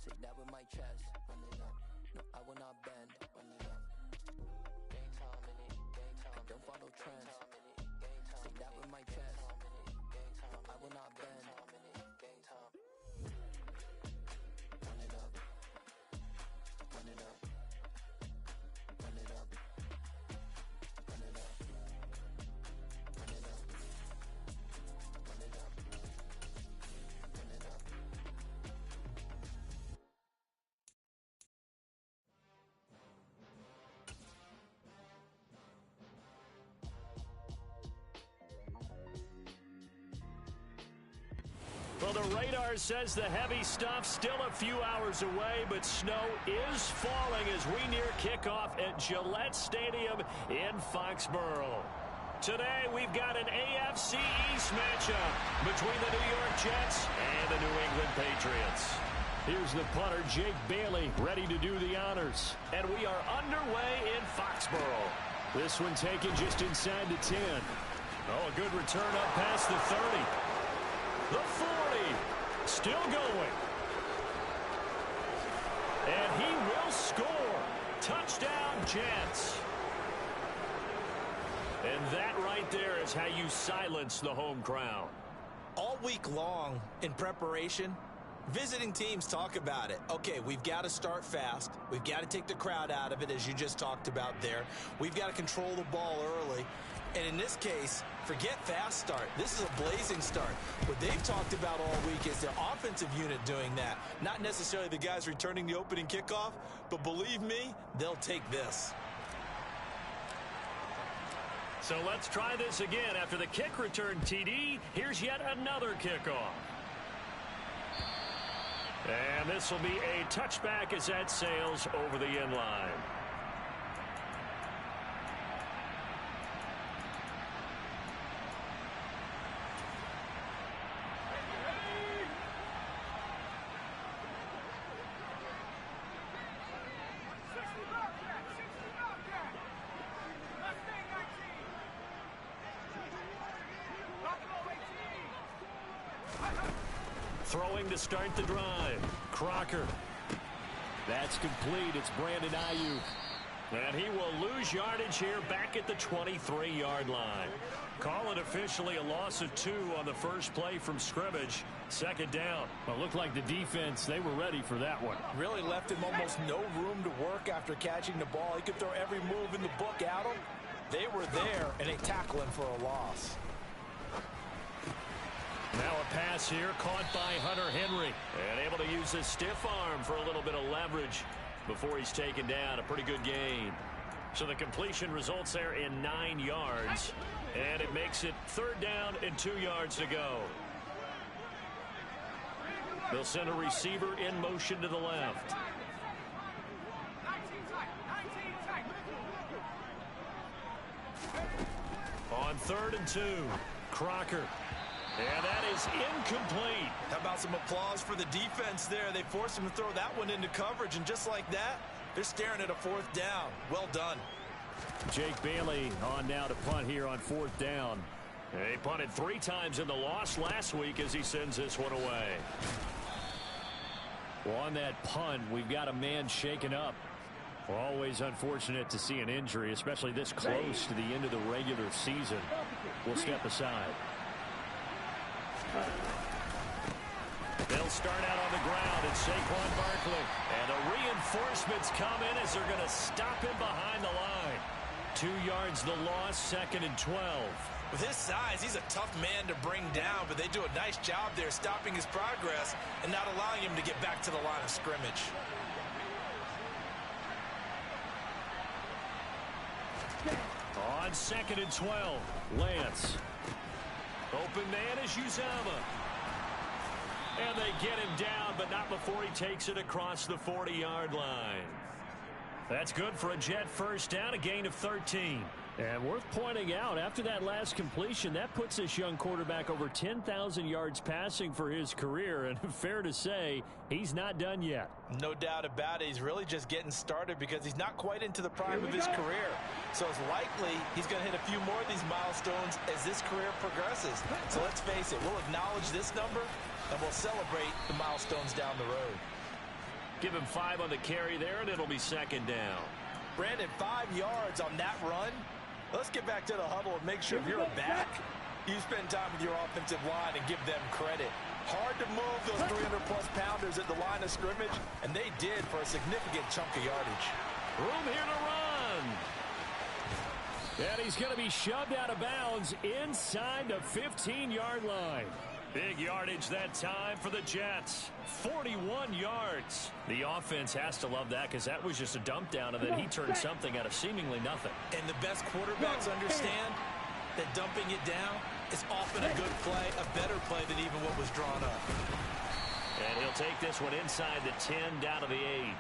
Say that with my chest. Run it up. No, I will not bend. Run it up. Game time in it. Game time. I don't follow trends. Say that with my chest. No, I will not bend. Game time. Run it up. Run it up. Run it up. Run it up. Run it up. Run it up. Run it up. Well, the radar says the heavy stuff still a few hours away, but snow is falling as we near kickoff at Gillette Stadium in Foxborough. Today, we've got an AFC East matchup between the New York Jets and the New England Patriots. Here's the punter, Jake Bailey, ready to do the honors. And we are underway in Foxborough. This one taken just inside the 10. Oh, a good return up past the 30. The 40, still going. And he will score. Touchdown, Jets. And that right there is how you silence the home crowd. All week long in preparation, visiting teams talk about it. Okay, we've got to start fast. We've got to take the crowd out of it, as you just talked about there. We've got to control the ball early. And in this case, forget fast start. This is a blazing start. What they've talked about all week is their offensive unit doing that. Not necessarily the guys returning the opening kickoff, but believe me, they'll take this. So let's try this again. After the kick return TD, here's yet another kickoff. And this will be a touchback as that sails over the end line. Throwing to start the drive. Crocker. That's complete. It's Brandon Ayuk. And he will lose yardage here back at the 23-yard line. Call it officially a loss of 2 on the first play from scrimmage. Second down. Well, it looked like the defense, they were ready for that one. Really left him almost no room to work after catching the ball. He could throw every move in the book at him. They were there, and they tackle him for a loss. Now a pass here caught by Hunter Henry. And able to use his stiff arm for a little bit of leverage before he's taken down. A pretty good gain. So the completion results there in 9 yards. And it makes it 3rd down and 2 yards to go. They'll send a receiver in motion to the left. On 3rd and 2, Crocker. And that is incomplete. How about some applause for the defense there? They forced him to throw that one into coverage, and just like that, they're staring at a 4th down. Well done. Jake Bailey on now to punt here on 4th down. He punted 3 times in the loss last week as he sends this one away. Well, on that punt, we've got a man shaken up. Always unfortunate to see an injury, especially this close to the end of the regular season. We'll step aside. They'll start out on the ground at Saquon Barkley. And the reinforcements come in as they're going to stop him behind the line. 2 yards the loss, 2nd and 12. With his size, he's a tough man to bring down, but they do a nice job there stopping his progress and not allowing him to get back to the line of scrimmage. On 2nd and 12, Lance. Open man is Uzama. And they get him down, but not before he takes it across the 40-yard line. That's good for a Jet first down, a gain of 13. And worth pointing out, after that last completion, that puts this young quarterback over 10,000 yards passing for his career. And fair to say, he's not done yet. No doubt about it. He's really just getting started because he's not quite into the prime of his career. So it's likely he's going to hit a few more of these milestones as this career progresses. So let's face it, we'll acknowledge this number and we'll celebrate the milestones down the road. Give him 5 on the carry there, and it'll be second down. Brandon, 5 yards on that run. Let's get back to the huddle and make sure if you're a back, you spend time with your offensive line and give them credit. Hard to move those 300-plus pounders at the line of scrimmage, and they did for a significant chunk of yardage. Room here to run. And he's going to be shoved out of bounds inside the 15-yard line. Big yardage that time for the Jets. 41 yards. The offense has to love that because that was just a dump down, and then he turned something out of seemingly nothing. And the best quarterbacks understand that dumping it down is often a good play, a better play than even what was drawn up. And he'll take this one inside the 10, down to the 8.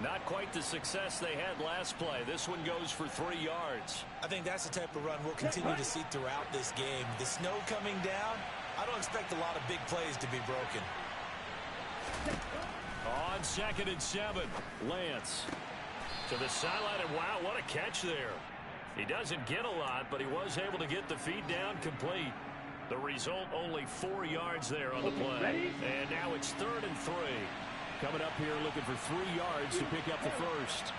Not quite the success they had last play. This one goes for 3 yards. I think that's the type of run we'll continue to see throughout this game. The snow coming down, I don't expect a lot of big plays to be broken. On 2nd and 7, Lance to the sideline, and wow, what a catch there. He doesn't get a lot, but he was able to get the feed down complete. The result, only 4 yards there on the play. And now it's 3rd and 3. Coming up here looking for 3 yards to pick up the first.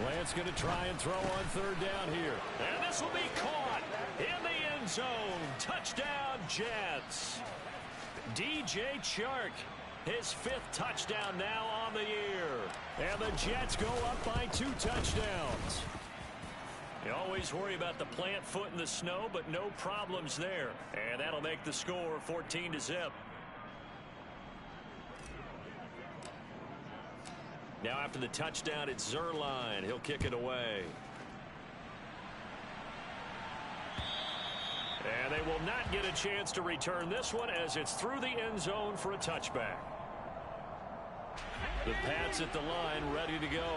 Lance going to try and throw on 3rd down here. And this will be caught in the end zone. Touchdown, Jets. DJ Chark, his 5th touchdown now on the year. And the Jets go up by 2 touchdowns. You always worry about the plant foot in the snow, but no problems there. And that'll make the score 14-0. Now after the touchdown, it's Zuerlein. He'll kick it away. And they will not get a chance to return this one as it's through the end zone for a touchback. The Pats at the line, ready to go.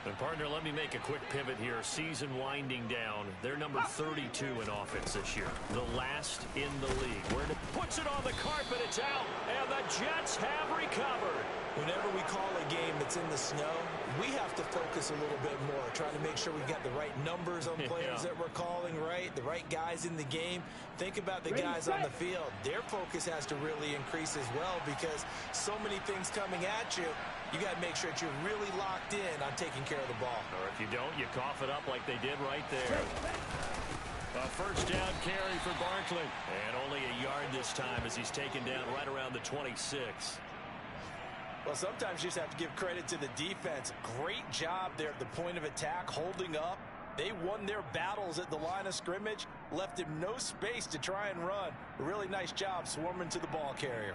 And partner, let me make a quick pivot here. Season winding down. They're number 32 in offense this year. The last in the league. Where it puts it on the carpet, it's out. And the Jets have recovered. Whenever we call a game that's in the snow, we have to focus a little bit more, trying to make sure we've got the right numbers on players that we're calling, right? The right guys in the game. Think about the guys on the field. Their focus has to really increase as well because so many things coming at you. You got to make sure that you're really locked in on taking care of the ball. Or if you don't, you cough it up like they did right there. A first down carry for Barkley. And only a yard this time as he's taken down right around the 26. Well, sometimes you just have to give credit to the defense. Great job there at the point of attack, holding up. They won their battles at the line of scrimmage, left him no space to try and run. A really nice job swarming to the ball carrier.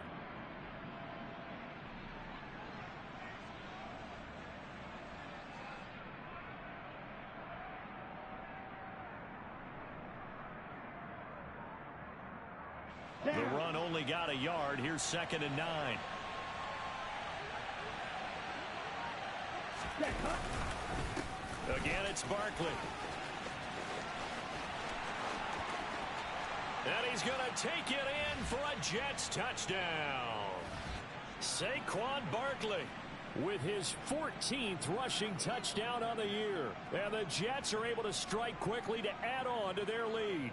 The run only got a yard. Here's 2nd and 9. Again, it's Barkley. And he's going to take it in for a Jets touchdown. Saquon Barkley with his 14th rushing touchdown on the year. And the Jets are able to strike quickly to add on to their lead.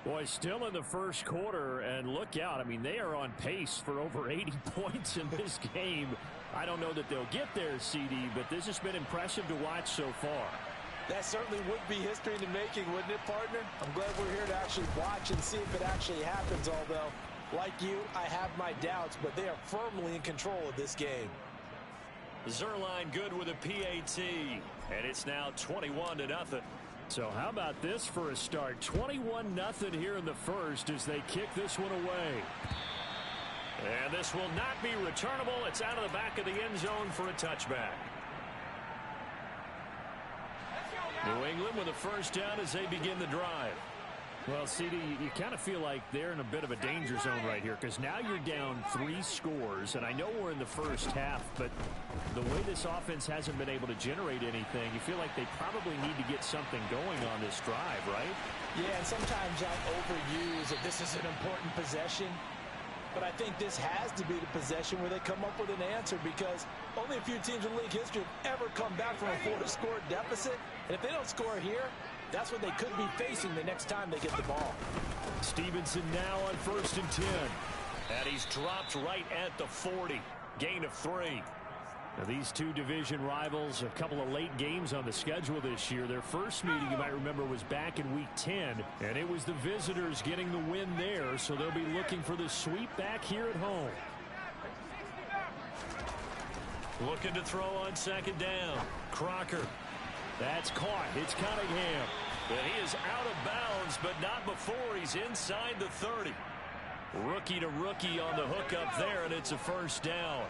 Boy, still in the first quarter, and look out. I mean, they are on pace for over 80 points in this game. I don't know that they'll get there, CD, but this has been impressive to watch so far. That certainly would be history in the making, wouldn't it, partner? I'm glad we're here to actually watch and see if it actually happens, although, like you, I have my doubts, but they are firmly in control of this game. Zuerlein good with a PAT, and it's now 21-0. So how about this for a start? 21-0 here in the first as they kick this one away. And this will not be returnable. It's out of the back of the end zone for a touchback. New England with a first down as they begin the drive. Well, CD, you kind of feel like they're in a bit of a danger zone right here because now you're down 3 scores, and I know we're in the first half, but the way this offense hasn't been able to generate anything, you feel like they probably need to get something going on this drive, right? Yeah, and sometimes I overuse that this is an important possession, but I think this has to be the possession where they come up with an answer because only a few teams in league history have ever come back from a 4-score deficit, and if they don't score here, that's what they could be facing the next time they get the ball. Stevenson now on 1st and 10. And he's dropped right at the 40. Gain of 3. Now, these two division rivals, a couple of late games on the schedule this year. Their first meeting, you might remember, was back in Week 10, and it was the visitors getting the win there, so they'll be looking for the sweep back here at home. Looking to throw on second down. Crocker. That's caught. It's Cunningham. And he is out of bounds, but not before he's inside the 30. Rookie to rookie on the hook up there, and it's a first down.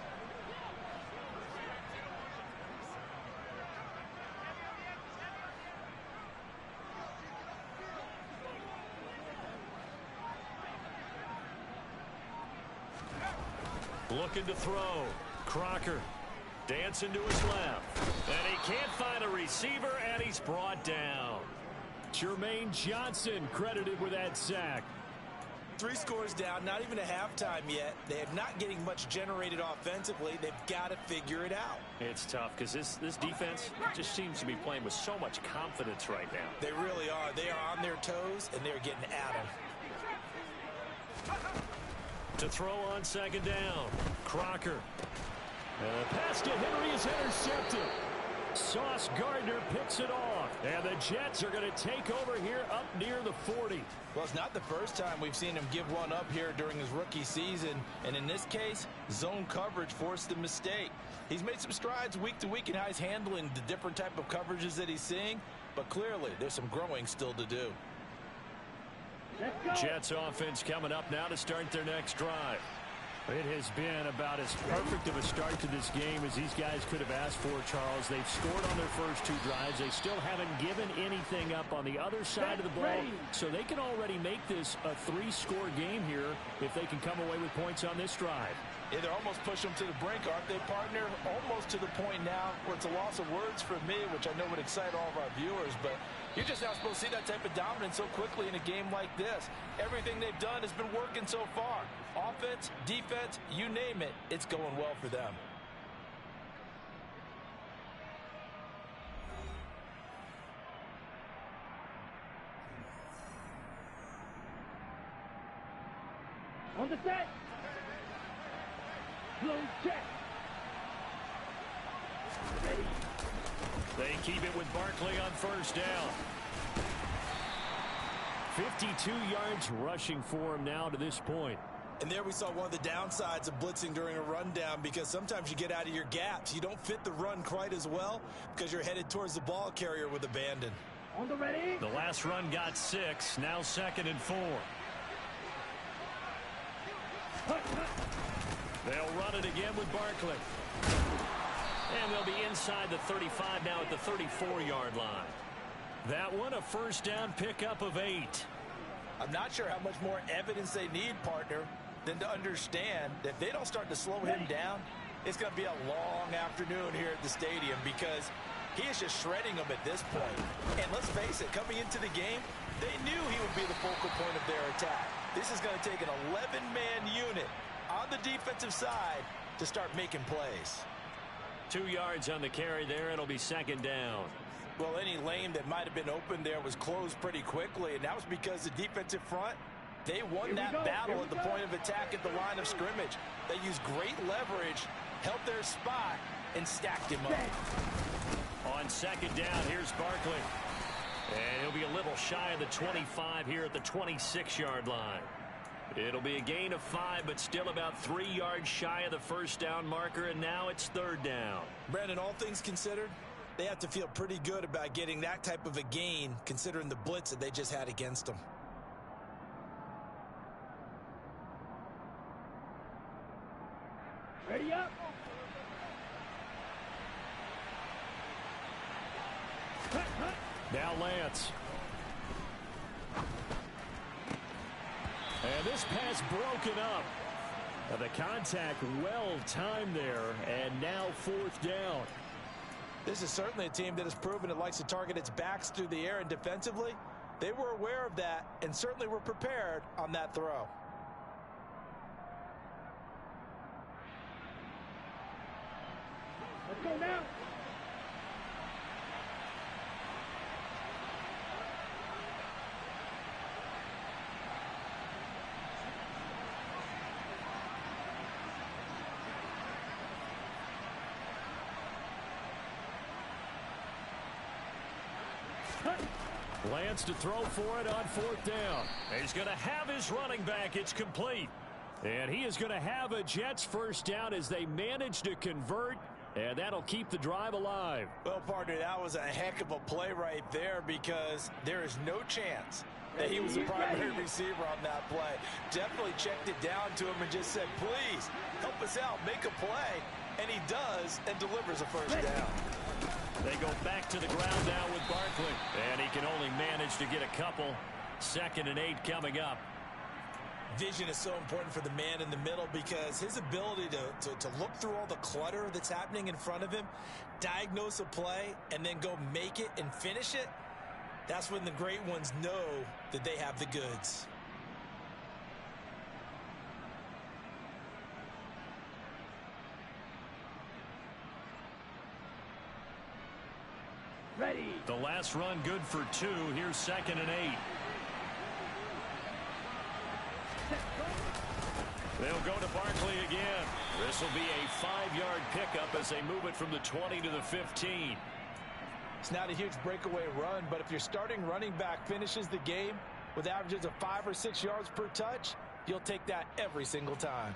Looking to throw. Crocker dancing to his left. And he can't find a receiver, and he's brought down. Jermaine Johnson credited with that sack. 3 scores down, not even a halftime yet. They're not getting much generated offensively. They've got to figure it out. It's tough because this defense just seems to be playing with so much confidence right now. They really are. They are on their toes, and they're getting at them. To throw on second down. Crocker. And the pass to Henry is intercepted. Sauce Gardner picks it off. And the Jets are going to take over here up near the 40. Well, it's not the first time we've seen him give one up here during his rookie season. And in this case, zone coverage forced the mistake. He's made some strides week to week in how he's handling the different type of coverages that he's seeing. But clearly, there's some growing still to do. Jets offense coming up now to start their next drive. It has been about as perfect of a start to this game as these guys could have asked for, Charles. They've scored on their first 2 drives. They still haven't given anything up on the other side of the ball, so they can already make this a 3-score game here if they can come away with points on this drive. Yeah, they're almost pushing them to the brink, aren't they, partner? Almost to the point now where it's a loss of words for me, which I know would excite all of our viewers, but you're just not supposed to see that type of dominance so quickly in a game like this. Everything they've done has been working so far. Offense, defense, you name it, it's going well for them. On the set. Blow check. Ready. They keep it with Barkley on first down. 52 yards rushing for him now to this point. And there we saw one of the downsides of blitzing during a rundown, because sometimes you get out of your gaps. You don't fit the run quite as well because you're headed towards the ball carrier with abandon. On the ready. The last run got 6. Now 2nd and 4. They'll run it again with Barkley. And they'll be inside the 35 now at the 34-yard line. That one a first down pickup of 8. I'm not sure how much more evidence they need, partner, than to understand that if they don't start to slow him down, it's going to be a long afternoon here at the stadium, because he is just shredding them at this point. And let's face it, coming into the game, they knew he would be the focal point of their attack. This is going to take an 11-man unit on the defensive side to start making plays. 2 yards on the carry there. It'll be 2nd down. Well, any lane that might have been open there was closed pretty quickly, and that was because the defensive front, they won that battle at the point of attack at the line of scrimmage. They used great leverage, held their spot, and stacked him up. On 2nd down, here's Barkley. And he'll be a little shy of the 25 here at the 26-yard line. It'll be a gain of 5, but still about 3 yards shy of the first down marker, and now it's 3rd down. Brandon, all things considered, they have to feel pretty good about getting that type of a gain, considering the blitz that they just had against them. Ready up. Now Lance. And this pass broken up. The contact well timed there, and now 4th down. This is certainly a team that has proven it likes to target its backs through the air, and defensively, they were aware of that and certainly were prepared on that throw. Let's go now. Lance to throw for it on 4th down. He's going to have his running back. It's complete. And he is going to have a Jets first down as they manage to convert, and that'll keep the drive alive. Well, partner, that was a heck of a play right there because there is no chance that he was the primary receiver on that play. Definitely checked it down to him and just said, please, help us out, make a play. And he does and delivers a first down. They go back to the ground now with Barkley. And he can only manage to get a couple. 2nd and 8 coming up. Vision is so important for the man in the middle because his ability to look through all the clutter that's happening in front of him, diagnose a play, and then go make it and finish it, that's when the great ones know that they have the goods. Ready. The last run good for 2. Here's 2nd and 8. They'll go to Barkley again. This will be a 5-yard pickup as they move it from the 20 to the 15. It's not a huge breakaway run, but if your starting running back finishes the game with averages of 5 or 6 yards per touch, you'll take that every single time.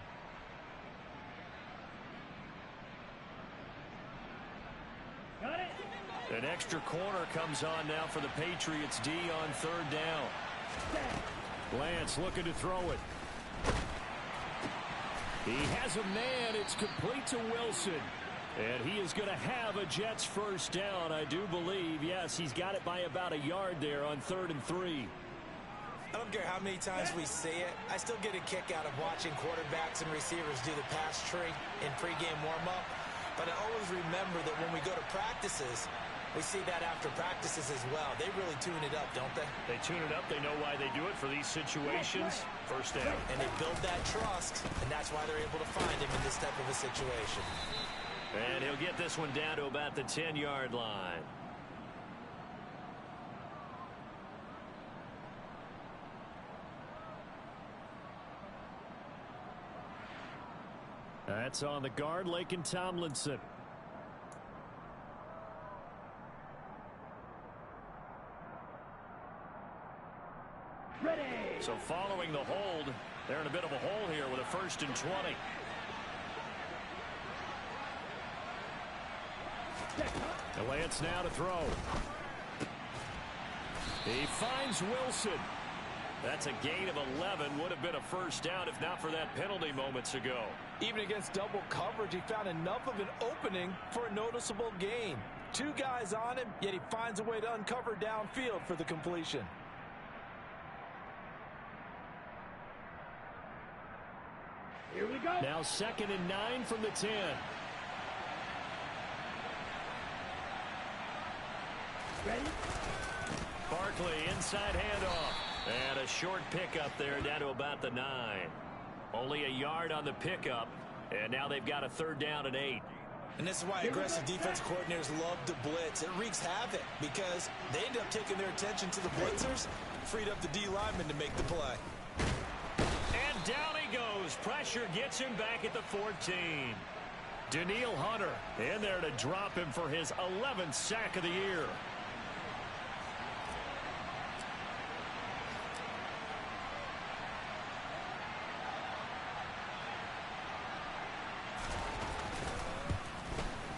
Got it. An extra corner comes on now for the Patriots D on 3rd down. Lance looking to throw it. He has a man. It's complete to Wilson. And he is going to have a Jets first down, I do believe. Yes, he's got it by about a yard there on 3rd and 3. I don't care how many times we see it. I still get a kick out of watching quarterbacks and receivers do the pass tree in pregame warm-up. But I always remember that when we go to practices, we see that after practices as well. They really tune it up, don't they? They tune it up. They know why they do it for these situations. First down. And they build that trust, and that's why they're able to find him in this type of a situation. And he'll get this one down to about the 10-yard line. That's on the guard, Laken Tomlinson. Ready. So following the hold, they're in a bit of a hole here with a 1st and 20. And Lance now to throw. He finds Wilson. That's a gain of 11. Would have been a first down if not for that penalty moments ago. Even against double coverage, he found enough of an opening for a noticeable gain. 2 guys on him, yet he finds a way to uncover downfield for the completion. Here we go. Now 2nd and 9 from the 10. Ready. Barkley inside handoff. And a short pickup there down to about the 9. Only a yard on the pickup. And now they've got a 3rd down and 8. And this is why aggressive defense coordinators love to blitz. It wreaks havoc because they end up taking their attention to the blitzers, freed up the D lineman to make the play. And down he goes. Pressure gets him back at the 14. Danielle Hunter in there to drop him for his 11th sack of the year.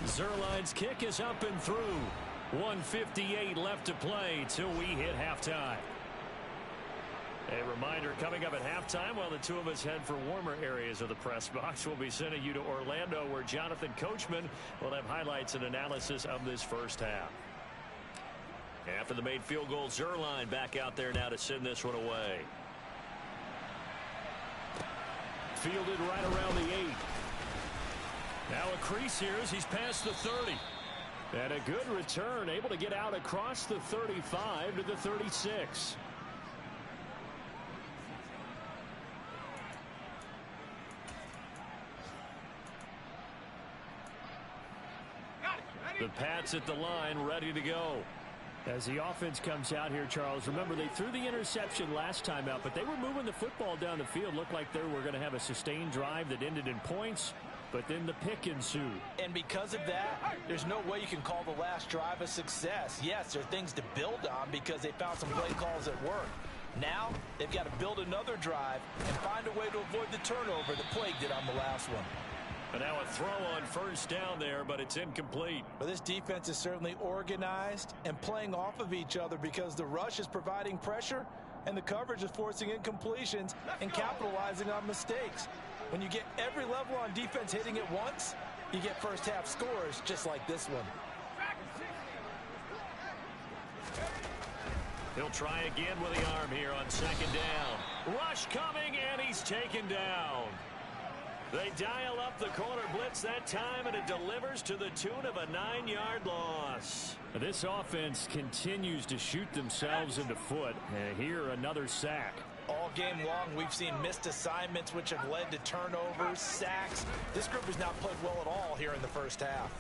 Zuerlein's kick is up and through. 1:58 left to play till we hit halftime. A reminder coming up at halftime while the two of us head for warmer areas of the press box. We'll be sending you to Orlando where Jonathan Coachman will have highlights and analysis of this first half. After the made field goal, Zuerlein back out there now to send this one away. Fielded right around the 8. Now a crease here as he's past the 30. And a good return, able to get out across the 35 to the 36. The Pats at the line, ready to go. As the offense comes out here, Charles, remember they threw the interception last time out, but they were moving the football down the field. Looked like they were going to have a sustained drive that ended in points. but then the pick ensued. And because of that, there's no way you can call the last drive a success. Yes, there are things to build on because they found some play calls that work. Now, they've got to build another drive and find a way to avoid the turnover that plagued it on the last one. And now a throw on first down there, but it's incomplete. But this defense is certainly organized and playing off of each other because the rush is providing pressure and the coverage is forcing incompletions and capitalizing on mistakes. When you get every level on defense hitting at once, you get first half scores just like this one. He'll try again with the arm here on second down. Rush coming, and he's taken down. They dial up the corner blitz that time, and it delivers to the tune of a 9-yard loss. This offense continues to shoot themselves in the foot. Here, another sack. All game long, we've seen missed assignments which have led to turnovers, sacks. This group has not played well at all here in the first half.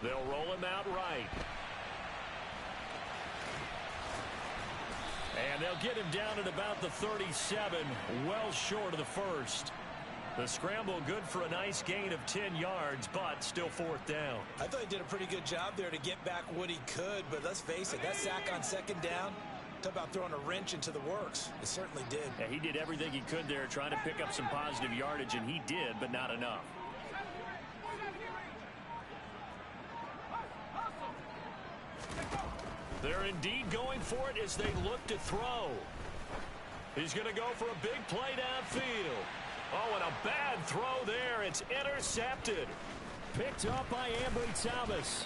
They'll roll him out right. And they'll get him down at about the 37, well short of the first. The scramble good for a nice gain of 10 yards, but still fourth down. I thought he did a pretty good job there to get back what he could, but let's face it, that sack on second down, talk about throwing a wrench into the works. It certainly did. Yeah, he did everything he could there trying to pick up some positive yardage, and he did, but not enough. They're indeed going for it as they look to throw. He's going to go for a big play downfield. Oh, and a bad throw there. It's intercepted. Picked up by Ambry Thomas.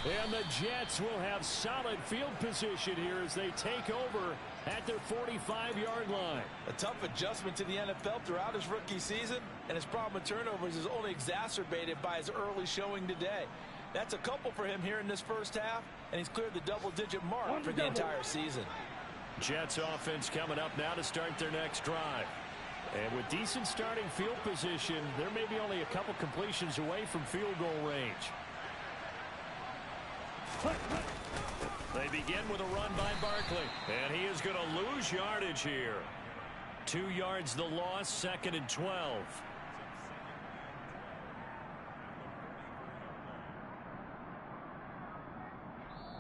And the Jets will have solid field position here as they take over at their 45-yard line. A tough adjustment to the NFL throughout his rookie season, and his problem with turnovers is only exacerbated by his early showing today. That's a couple for him here in this first half, and he's cleared the double-digit mark for the entire season. Jets offense coming up now to start their next drive. And with decent starting field position, they're maybe only a couple completions away from field goal range. They begin with a run by Barkley, and he is going to lose yardage here. 2 yards the loss, 2nd and 12.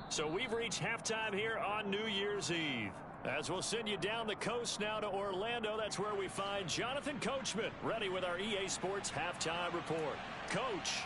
So we've reached halftime here on New Year's Eve. As we'll send you down the coast now to Orlando, that's where we find Jonathan Coachman ready with our EA Sports Halftime Report. Coach.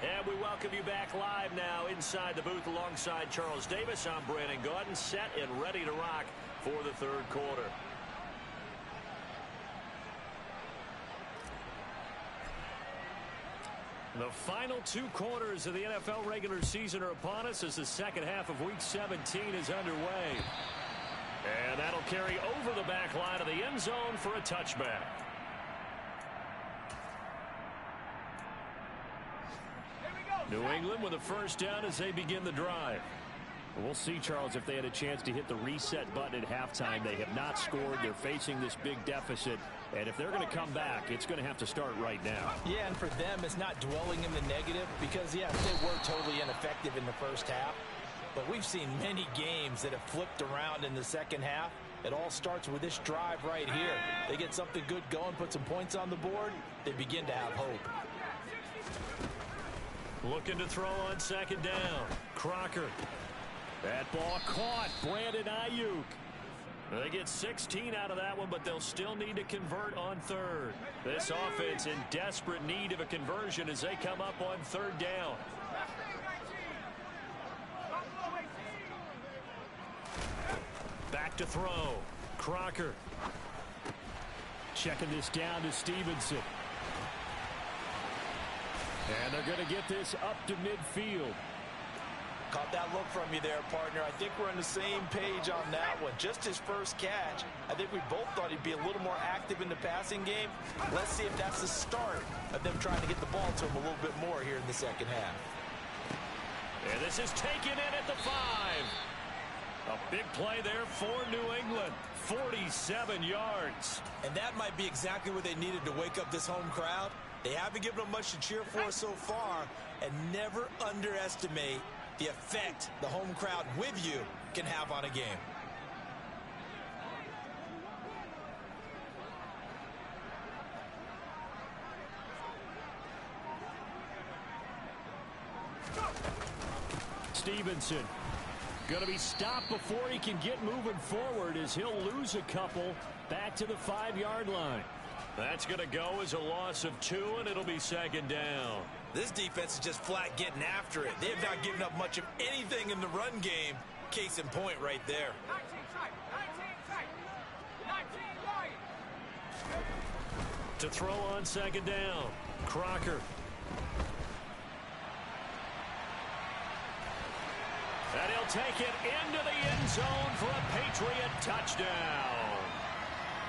And we welcome you back live now inside the booth alongside Charles Davis. I'm Brandon Gaudin, set and ready to rock for the third quarter. The final 2 quarters of the NFL regular season are upon us as the second half of Week 17 is underway. And that'll carry over the back line of the end zone for a touchback. New England with a first down as they begin the drive. We'll see, Charles, if they had a chance to hit the reset button at halftime. They have not scored. They're facing this big deficit. And if they're going to come back, it's going to have to start right now. Yeah, and for them, it's not dwelling in the negative because, yeah, they were totally ineffective in the first half. But we've seen many games that have flipped around in the second half. It all starts with this drive right here. They get something good going, put some points on the board, they begin to have hope. Looking to throw on second down. Crocker. That ball caught. Brandon Ayuk. They get 16 out of that one, but they'll still need to convert on third. This offense in desperate need of a conversion as they come up on third down. Back to throw. Crocker. Checking this down to Stevenson. And they're going to get this up to midfield. Caught that look from you there, partner. I think we're on the same page on that one. Just his first catch. I think we both thought he'd be a little more active in the passing game. Let's see if that's the start of them trying to get the ball to him a little bit more here in the second half. And this is taken in at the 5. A big play there for New England. 47 yards. And that might be exactly what they needed to wake up this home crowd. They haven't given them much to cheer for so far, and never underestimate the effect the home crowd with you can have on a game. Stevenson going to be stopped before he can get moving forward as he'll lose a couple back to the 5-yard line. That's going to go as a loss of 2, and it'll be second down. This defense is just flat getting after it. They have not given up much of anything in the run game. Case in point right there. To throw on second down, Crocker. And he'll take it into the end zone for a Patriot touchdown.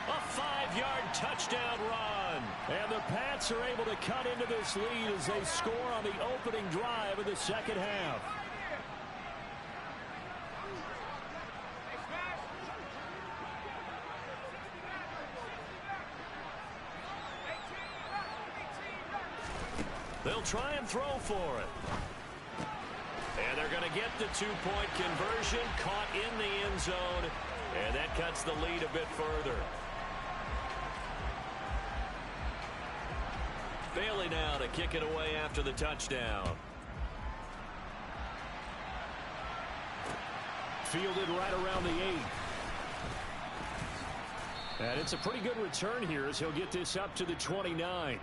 A 5-yard touchdown run. And the Pats are able to cut into this lead as they score on the opening drive of the second half. They'll try and throw for it. And they're going to get the 2-point conversion, caught in the end zone, and that cuts the lead a bit further. Bailey now to kick it away after the touchdown. Fielded right around the 8. And it's a pretty good return here as he'll get this up to the 29.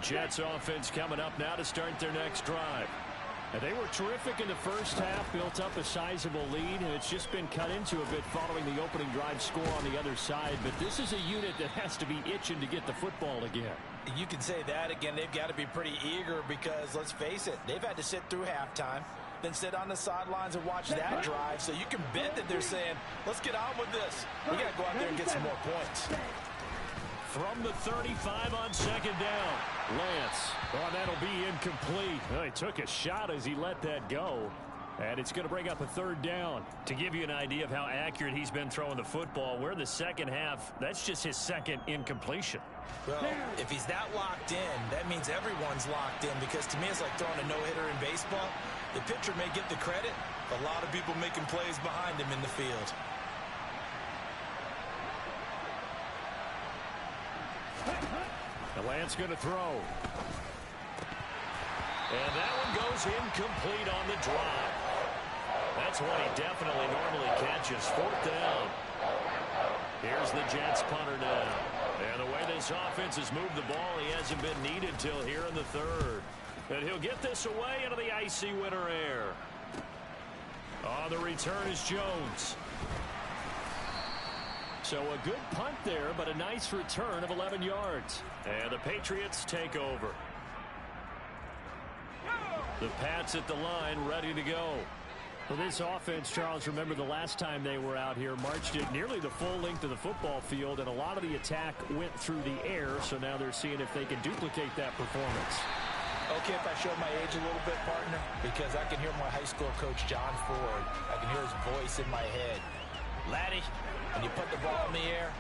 Jets offense coming up now to start their next drive. And they were terrific in the first half, built up a sizable lead, and it's just been cut into a bit following the opening drive score on the other side. But this is a unit that has to be itching to get the football again. You can say that again. They've got to be pretty eager because, let's face it, they've had to sit through halftime, then sit on the sidelines and watch that drive. So you can bet that they're saying, let's get on with this. We got to go out there and get some more points. From the 35 on second down, Lance. Oh, that'll be incomplete. Well, he took a shot as he let that go. And it's going to bring up a third down. To give you an idea of how accurate he's been throwing the football, we're in the second half. That's just his second incompletion. Well, if he's that locked in, that means everyone's locked in, because to me it's like throwing a no-hitter in baseball. The pitcher may get the credit, a lot of people making plays behind him in the field. The Lance going to throw. And that one goes incomplete on the drive. That's one he definitely normally catches. Fourth down. Here's the Jets punter now. And the way this offense has moved the ball, he hasn't been needed till here in the third. And he'll get this away into the icy winter air. On the return is Jones. So a good punt there, but a nice return of 11 yards. And the Patriots take over. The Pats at the line, ready to go. Well, this offense, Charles, remember the last time they were out here, marched it nearly the full length of the football field, and a lot of the attack went through the air, so now they're seeing if they can duplicate that performance. Okay, if I show my age a little bit, partner, because I can hear my high school coach, John Ford. I can hear his voice in my head. Laddie, when you put the ball in the air,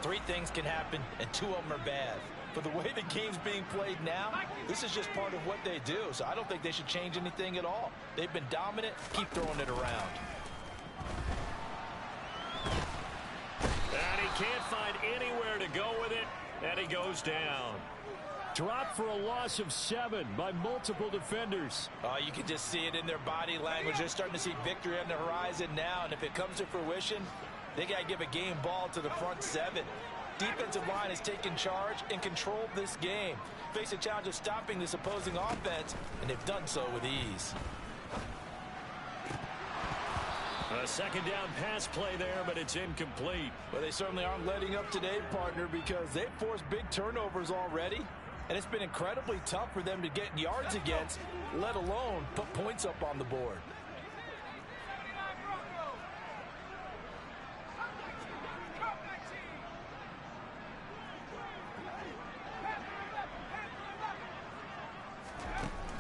3 things can happen, and 2 of them are bad. But the way the game's being played now, this is just part of what they do. So I don't think they should change anything at all. They've been dominant. Keep throwing it around. And he can't find anywhere to go with it, and he goes down. Dropped for a loss of 7 by multiple defenders. Oh, you can just see it in their body language. They're starting to see victory on the horizon now, and if it comes to fruition, they got to give a game ball to the front 7. Defensive line has taken charge and controlled this game. Face a challenge of stopping this opposing offense, and they've done so with ease. A second down pass play there, but it's incomplete. Well, they certainly aren't letting up today, partner, because they've forced big turnovers already, and it's been incredibly tough for them to get yards against, let alone put points up on the board.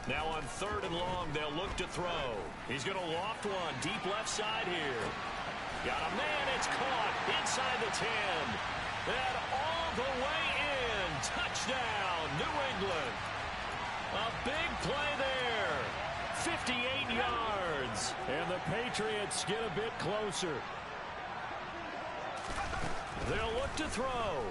Now on 3rd and long, they'll look to throw. He's going to loft one deep left side here. Got a man. It's caught inside the 10. And all the way in. Touchdown, New England. A big play there. 58 yards. And the Patriots get a bit closer. They'll look to throw.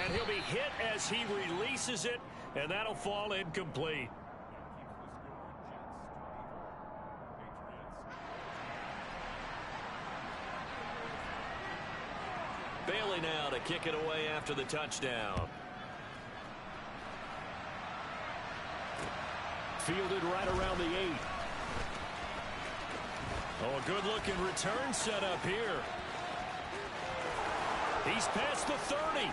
And he'll be hit as he releases it, and that'll fall incomplete. Bailey now to kick it away after the touchdown. Fielded right around the 8. Oh, a good-looking return set up here. He's past the 30.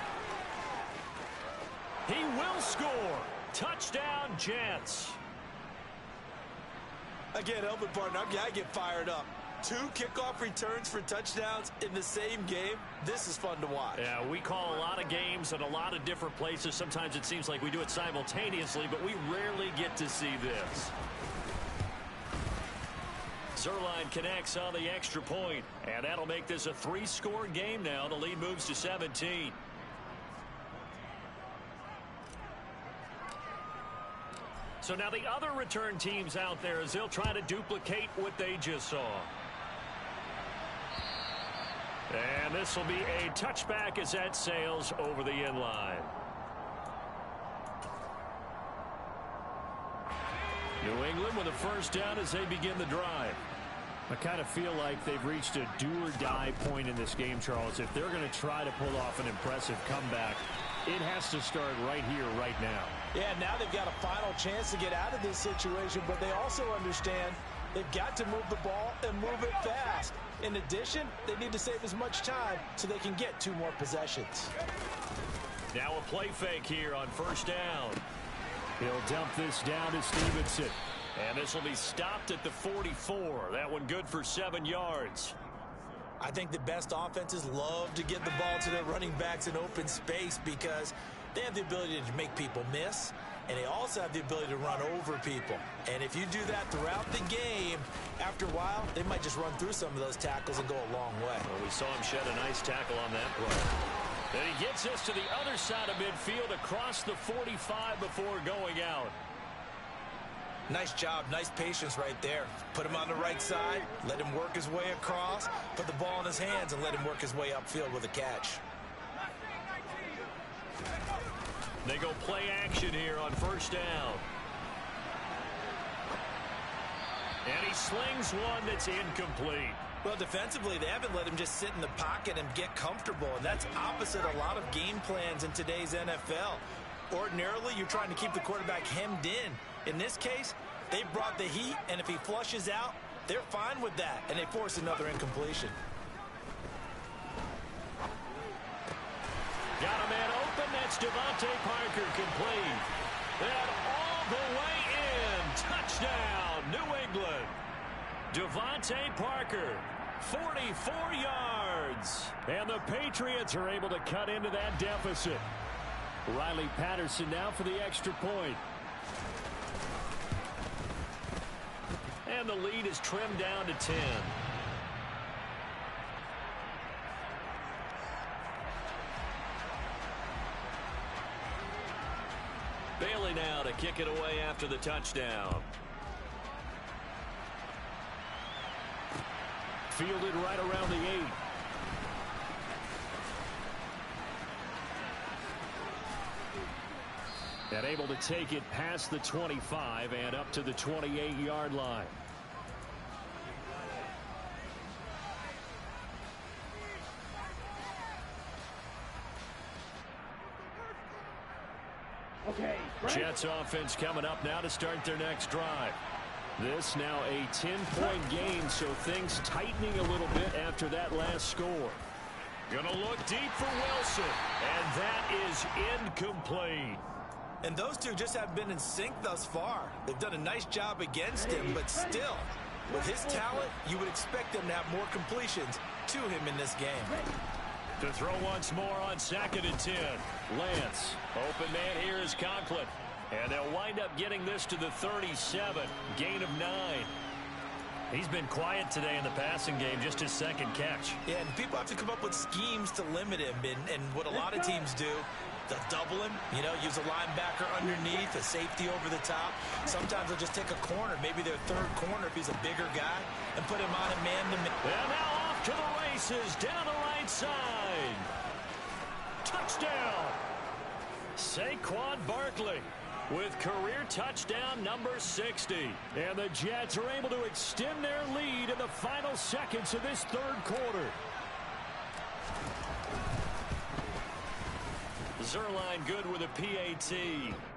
He will score. Touchdown, Jets. I can't help it, partner. I get fired up. 2 kickoff returns for touchdowns in the same game. This is fun to watch. Yeah, we call a lot of games in a lot of different places. Sometimes it seems like we do it simultaneously, but we rarely get to see this. Zuerlein connects on the extra point, and that'll make this a 3-score game now. The lead moves to 17. So now the other return teams out there as they'll try to duplicate what they just saw. And this will be a touchback as that sails over the end line. New England with a first down as they begin the drive. I kind of feel like they've reached a do-or-die point in this game, Charles. If they're going to try to pull off an impressive comeback, it has to start right here, right now. Yeah, now they've got a final chance to get out of this situation, but they also understand they've got to move the ball and move it fast. In addition, they need to save as much time so they can get 2 more possessions. Now a play fake here on first down. He'll dump this down to Stevenson. And this will be stopped at the 44. That one good for 7 yards. I think the best offenses love to get the ball to their running backs in open space because they have the ability to make people miss, and they also have the ability to run over people. And if you do that throughout the game, after a while, they might just run through some of those tackles and go a long way. Well, we saw him shed a nice tackle on that play. And he gets us to the other side of midfield across the 45 before going out. Nice job, nice patience right there. Put him on the right side, let him work his way across, put the ball in his hands, and let him work his way upfield with a catch. They go play action here on first down. And he slings one that's incomplete. Well, defensively, they haven't let him just sit in the pocket and get comfortable, and that's opposite a lot of game plans in today's NFL. Ordinarily, you're trying to keep the quarterback hemmed in. In this case, they brought the heat, and if he flushes out, they're fine with that, and they force another incompletion. Got a man open. That's Devontae Parker complete. And all the way in. Touchdown, New England. Devontae Parker, 44 yards. And the Patriots are able to cut into that deficit. Riley Patterson now for the extra point. And the lead is trimmed down to 10. Bailey now to kick it away after the touchdown. Fielded right around the 8. And able to take it past the 25 and up to the 28-yard line. Okay, Jets offense coming up now to start their next drive. This now a 10-point game, so things tightening a little bit after that last score. Gonna look deep for Wilson, and that is incomplete. And those two just haven't been in sync thus far. They've done a nice job against him, but still, with his talent, you would expect them to have more completions to him in this game. To throw once more on 2nd and 10. Lance. Open man here is Conklin. And they'll wind up getting this to the 37. Gain of 9. He's been quiet today in the passing game, just his 2nd catch. Yeah, and people have to come up with schemes to limit him. And what a lot of teams do, they'll double him, use a linebacker underneath, a safety over the top. Sometimes they'll just take a corner, maybe their 3rd corner if he's a bigger guy, and put him on a man-to-man. And now off to the races, down the right side. Touchdown! Saquon Barkley with career touchdown number 60. And the Jets are able to extend their lead in the final seconds of this 3rd quarter. Zuerlein good with a PAT.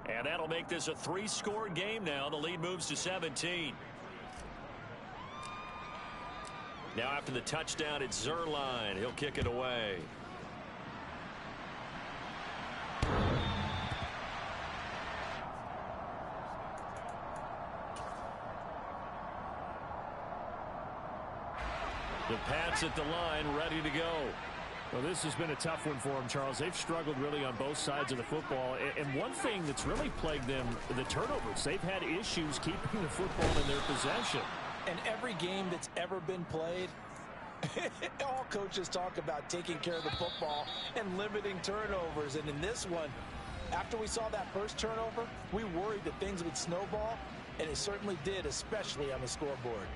And that'll make this a 3-score game now. The lead moves to 17. Now after the touchdown, it's Zuerlein. He'll kick it away. The Pats at the line, ready to go. Well, this has been a tough one for them, Charles. They've struggled really on both sides of the football. And one thing that's really plagued them, the turnovers. They've had issues keeping the football in their possession. And every game that's ever been played, all coaches talk about taking care of the football and limiting turnovers. And in this one, after we saw that first turnover, we worried that things would snowball, and it certainly did, especially on the scoreboard.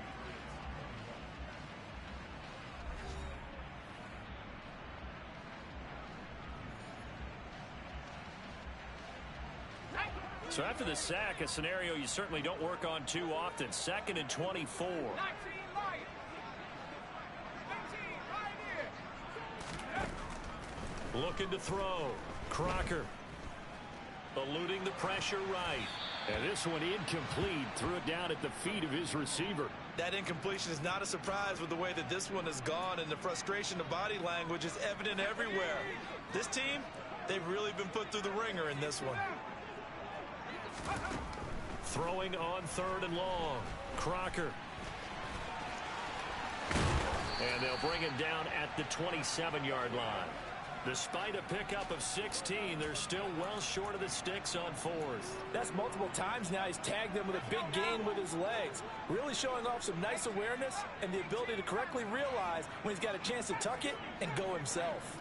So after the sack, a scenario you certainly don't work on too often. 2nd and 24. Looking to throw. Crocker. Eluding the pressure right. And this one incomplete. Threw it down at the feet of his receiver. That incompletion is not a surprise with the way that this one has gone, and the frustration of body language is evident everywhere. This team, they've really been put through the ringer in this one. Throwing on 3rd and long. Crocker. And they'll bring him down at the 27-yard line. Despite a pickup of 16, they're still well short of the sticks on 4th. That's multiple times now he's tagged them with a big gain with his legs. Really showing off some nice awareness and the ability to correctly realize when he's got a chance to tuck it and go himself.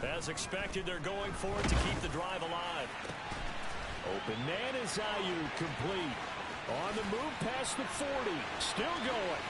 As expected, they're going for it to keep the drive alive. Open man is Ayuk, complete. On the move past the 40. Still going.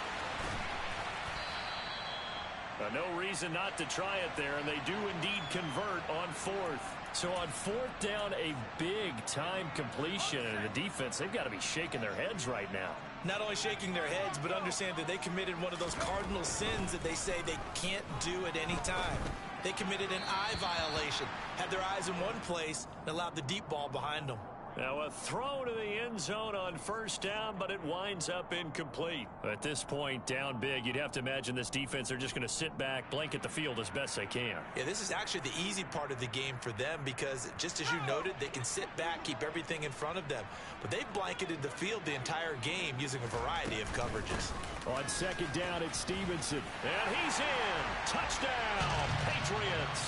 No reason not to try it there, and they do indeed convert on 4th. So on 4th down, a big-time completion, and the defense, they've got to be shaking their heads right now. Not only shaking their heads, but understand that they committed one of those cardinal sins that they say they can't do at any time. They committed an eye violation, had their eyes in one place, and allowed the deep ball behind them. Now a throw to the end zone on 1st down, but it winds up incomplete. At this point, down big, you'd have to imagine this defense, they're just going to sit back, blanket the field as best they can. Yeah, this is actually the easy part of the game for them because, just as you noted, they can sit back, keep everything in front of them. But they've blanketed the field the entire game using a variety of coverages. On 2nd down, it's Stevenson. And he's in. Touchdown, Patriots.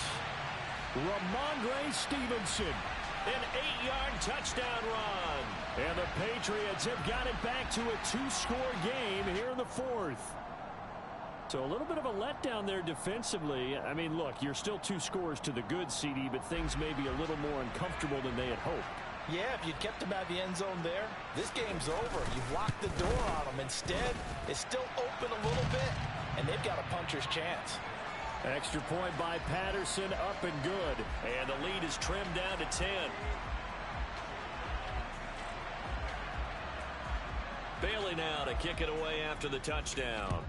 Ramondre Stevenson. An 8-yard touchdown run. And the Patriots have got it back to a 2-score game here in the 4th. So a little bit of a letdown there defensively. I mean, look, you're still 2 scores to the good, CD, but things may be a little more uncomfortable than they had hoped. Yeah, if you'd kept them out of the end zone there, this game's over. You've locked the door on them. Instead, it's still open a little bit, and they've got a puncher's chance. Extra point by Patterson, up and good. And the lead is trimmed down to 10. Bailey now to kick it away after the touchdown.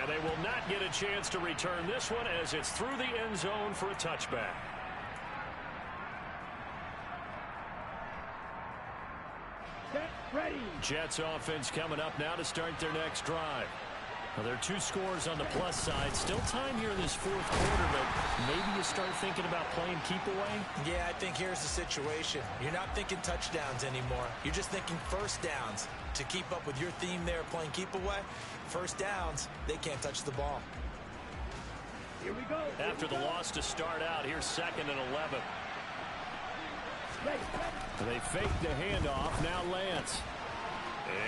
And they will not get a chance to return this one as it's through the end zone for a touchback. Get ready. Jets offense coming up now to start their next drive. Well, there are 2 scores on the plus side. Still time here in this fourth quarter, but maybe you start thinking about playing keep away? Yeah, I think here's the situation. You're not thinking touchdowns anymore. You're just thinking first downs. To keep up with your theme there, playing keep away, first downs, they can't touch the ball. Here we go. After the loss to start out, here's 2nd and 11. Ready. They fake the handoff. Now Lance.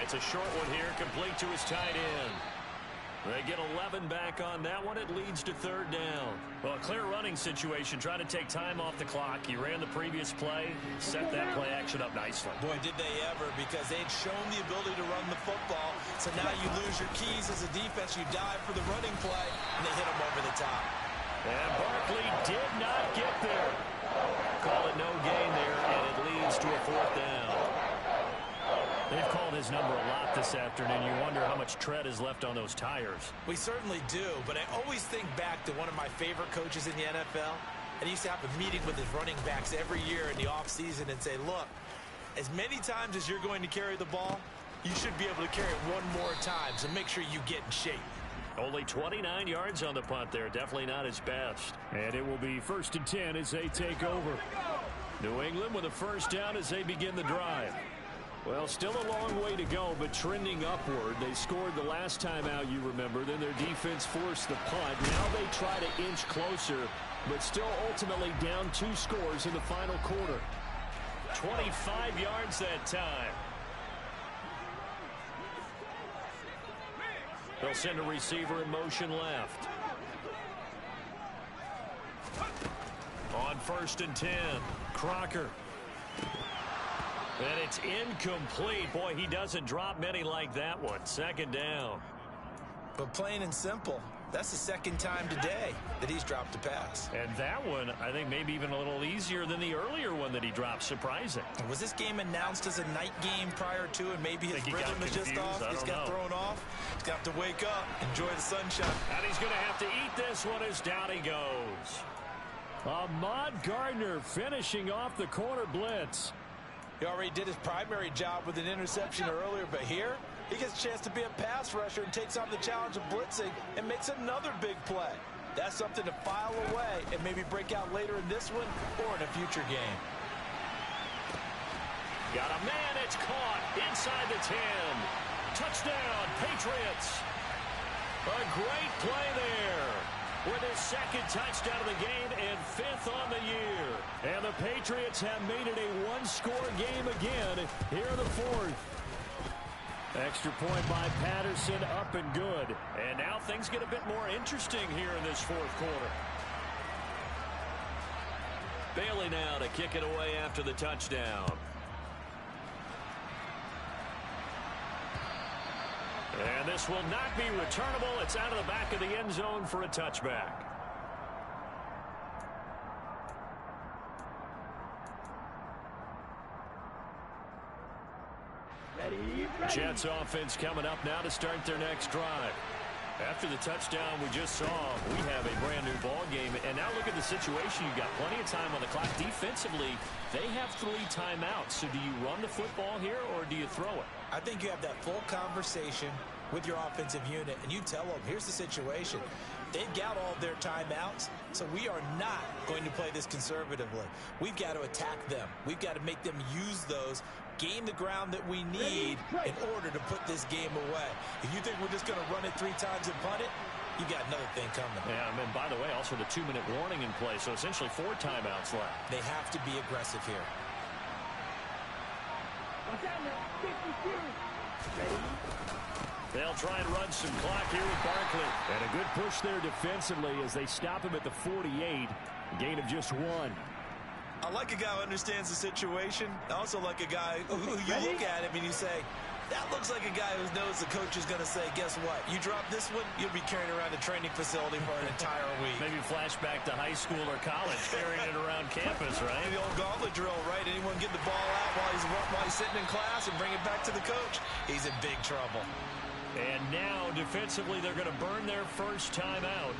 It's a short one here, complete to his tight end. They get 11 back on that one. It leads to 3rd down. Well, a clear running situation, trying to take time off the clock. You ran the previous play, set that play action up nicely. Boy, did they ever, because they'd shown the ability to run the football. So now you lose your keys as a defense. You dive for the running play, and they hit them over the top. And Barkley did not get there. Call it no gain there, and it leads to a 4th down. They've called his number a lot this afternoon. You wonder how much tread is left on those tires. We certainly do, but I always think back to one of my favorite coaches in the NFL. And he used to have a meeting with his running backs every year in the offseason and say, look, as many times as you're going to carry the ball, you should be able to carry it one more time, so make sure you get in shape. Only 29 yards on the punt there. Definitely not his best. And it will be 1st and 10 as they take over. New England with a 1st down as they begin the drive. Well, still a long way to go, but trending upward. They scored the last time out, you remember. Then their defense forced the punt. Now they try to inch closer, but still ultimately down 2 scores in the final quarter. 25 yards that time. They'll send a receiver in motion left. On 1st and 10, Crocker. And it's incomplete. Boy, he doesn't drop many like that one. 2nd down. But plain and simple, that's the 2nd time today that he's dropped a pass. And that one, I think, maybe even a little easier than the earlier one that he dropped. Surprising. Was this game announced as a night game prior to, and maybe his rhythm is just off? He's got thrown off. He's got to wake up, enjoy the sunshine. And he's going to have to eat this one as down he goes. Ahmad Gardner finishing off the corner blitz. He already did his primary job with an interception earlier, but here he gets a chance to be a pass rusher and takes on the challenge of blitzing and makes another big play. That's something to file away and maybe break out later in this one or in a future game. Got a man, it's caught inside the 10. Touchdown, Patriots. A great play there. With his 2nd touchdown of the game and 5th on the year. And the Patriots have made it a 1-score game again here in the 4th. Extra point by Patterson, up and good. And now things get a bit more interesting here in this 4th quarter. Bailey now to kick it away after the touchdown. And this will not be returnable. It's out of the back of the end zone for a touchback. Ready. Jets offense coming up now to start their next drive. After the touchdown we just saw, we have a brand new ball game. And now look at the situation. You've got plenty of time on the clock. Defensively, they have 3 timeouts. So do you run the football here or do you throw it? I think you have that full conversation with your offensive unit, and you tell them, here's the situation. They've got all their timeouts, so we are not going to play this conservatively. We've got to attack them. We've got to make them use those, gain the ground that we need in order to put this game away. If you think we're just going to run it 3 times and punt it, you got another thing coming. Yeah, and by the way, also the 2-minute warning in play, so essentially 4 timeouts left. They have to be aggressive here. Watch out now. 52. Ready. They'll try and run some clock here with Barkley. And a good push there defensively as they stop him at the 48. Gain of just 1. I like a guy who understands the situation. I also like a guy who you look at him and you say, that looks like a guy who knows the coach is going to say, guess what? You drop this one, you'll be carrying around a training facility for an entire week. Maybe flashback to high school or college, carrying it around campus, right? The old gauntlet drill, right? Anyone get the ball out while he's sitting in class and bring it back to the coach? He's in big trouble. And now, defensively, they're going to burn their first time out.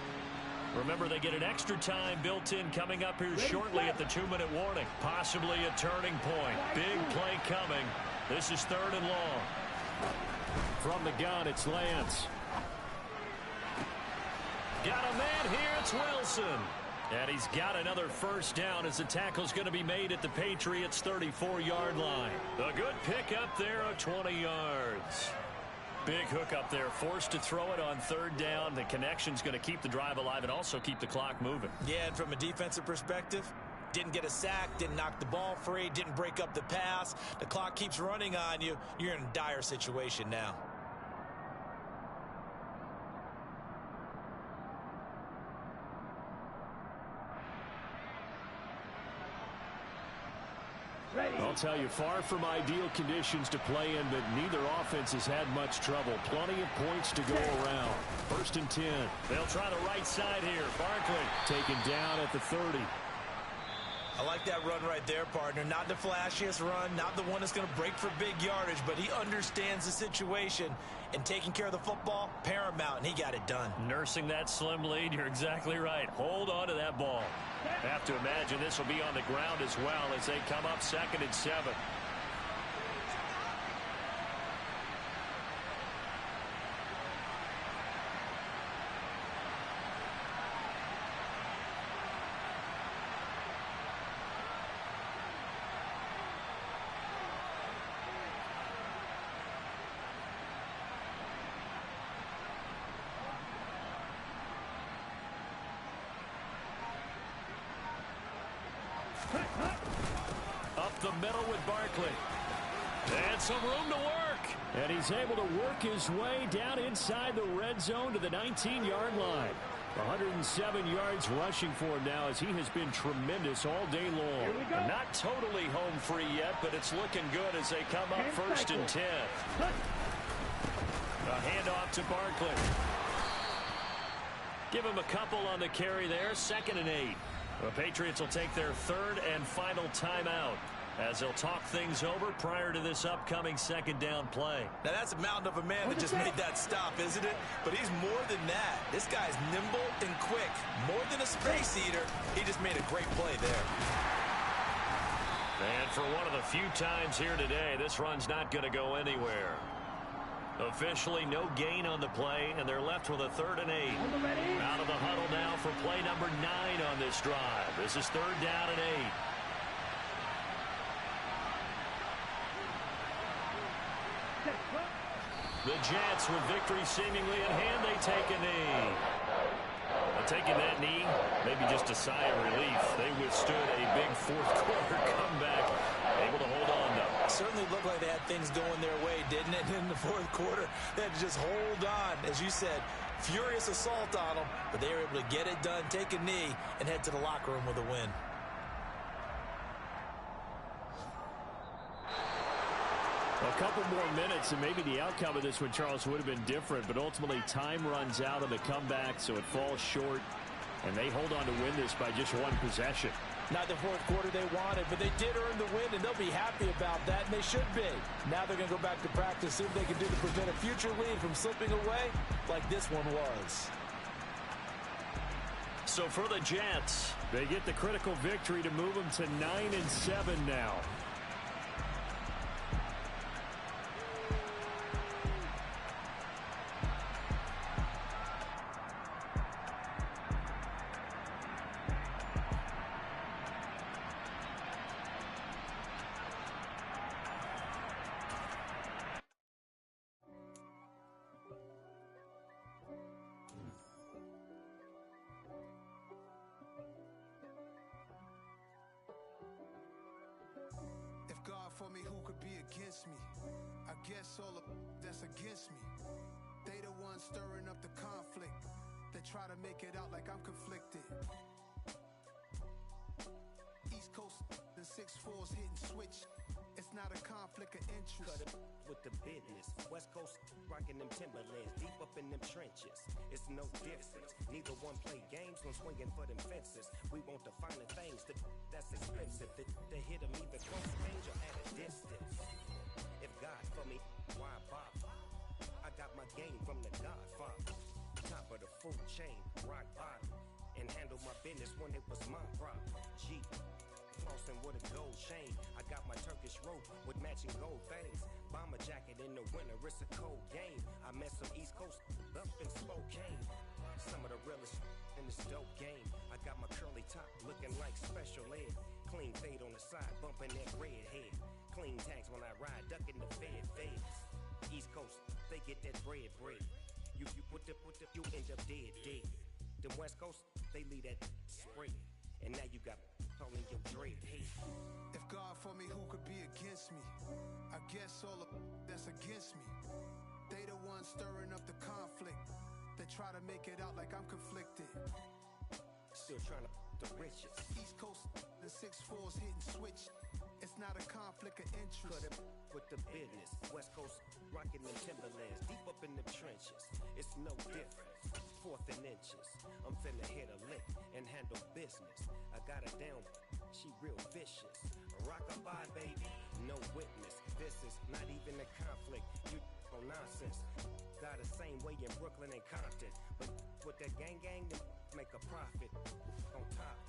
Remember, they get an extra time built in coming up here shortly at the 2-minute warning. Possibly a turning point. Big play coming. This is 3rd and long. From the gun, it's Lance. Got a man here. It's Wilson. And he's got another first down as the tackle's going to be made at the Patriots' 34-yard line. A good pick up there of 20 yards. Big hook up there, forced to throw it on third down. The connection's going to keep the drive alive and also keep the clock moving. Yeah, and from a defensive perspective, didn't get a sack, didn't knock the ball free, didn't break up the pass. The clock keeps running on you. You're in a dire situation now. I'll tell you, far from ideal conditions to play in, but neither offense has had much trouble. Plenty of points to go around. 1st and 10. They'll try the right side here. Barkley taken down at the 30. I like that run right there, partner. Not the flashiest run, not the one that's going to break for big yardage, but he understands the situation, and taking care of the football, paramount, and he got it done. Nursing that slim lead, you're exactly right. Hold on to that ball. Have to imagine this will be on the ground as well as they come up 2nd and 7. Up the middle with Barkley. And some room to work. And he's able to work his way down inside the red zone to the 19-yard line. 107 yards rushing for him now as he has been tremendous all day long. Not totally home free yet, but it's looking good as they come up 1st and 10. A handoff to Barkley. Give him a couple on the carry there. 2nd and 8. The Patriots will take their 3rd and final timeout as they'll talk things over prior to this upcoming 2nd down play. Now that's a mountain of a man that just made that stop, isn't it? But he's more than that. This guy's nimble and quick. More than a space eater. He just made a great play there. And for one of the few times here today, this run's not going to go anywhere. Officially no gain on the play, and they're left with a 3rd and 8. Out of the huddle now for play number 9 on this drive. This is 3rd down and 8. The Jets with victory seemingly in hand, they take a knee. Taking that knee, maybe just a sigh of relief. They withstood a big 4th quarter comeback. Able to hold on, though. Certainly looked like they had things going their way, didn't it? In the 4th quarter, they had to just hold on. As you said, furious assault on them, but they were able to get it done, take a knee, and head to the locker room with a win. A couple more minutes, and maybe the outcome of this one, Charles, would have been different, but ultimately time runs out on the comeback, so it falls short, and they hold on to win this by just 1 possession. Not the 4th quarter they wanted, but they did earn the win, and they'll be happy about that, and they should be. Now they're going to go back to practice, see what they can do to prevent a future lead from slipping away like this one was. So for the Jets, they get the critical victory to move them to 9 and 7 now. For me, who could be against me? I guess all of that's against me. They the ones stirring up the conflict. They try to make it out like I'm conflicted. East Coast, the 6'4s hitting switch. It's not a conflict of interest. Cut it with the business. West Coast rocking them Timberlands, deep up in them trenches. It's no difference. Neither one play games, no swinging for them fences. We want the finer things that's expensive. To hit them either close range or at a distance. If God for me, why bother? I got my game from the Godfather. Top of the food chain, rock bottom. And handle my business when it was my problem. G. Flossing with a gold chain. I got my Turkish rope with matching gold things. Bomber jacket in the winter, it's a cold game. I met some East Coast up in Spokane. some of the realest in this dope game. I got my curly top looking like special ed. Clean fade on the side, bumping that red head. Clean tags when I ride, ducking the feds. East Coast, they get that bread. You you end up dead. Them West Coast, they leave that spread. And now you got calling your dread head. If God for me, who could be against me? I guess all of that's against me. They the ones stirring up the conflict. They try to make it out like I'm conflicted. Still trying to the riches. East Coast, the 6'4's hitting switch. It's not a conflict of interest. Cut it with the business. West Coast rocking them Timberlands, deep up in the trenches. It's no different. 4th and inches. I'm finna hit a lick and handle business. I got her down, she real vicious. Rock-a-bye, baby, no witness. This is not even a conflict. You on nonsense. Got the same way in Brooklyn and Compton, but with that gang, make a profit. On top,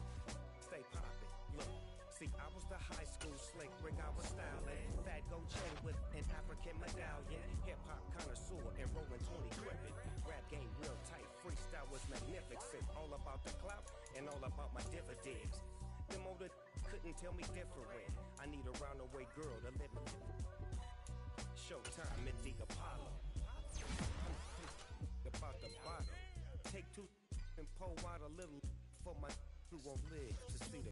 stay poppin'. Look. See, I was the high school slick Rick, I was styling. Fat gold chain with an African medallion. Hip-hop connoisseur and rolling 20 gripping. Rap game real tight, freestyle was magnificent. All about the clout and all about my dividends. Them older couldn't tell me different. I need a roundaway girl to live in. Showtime at the Apollo. About the bottom. Take 2 and pour out a little for my who won't live to see the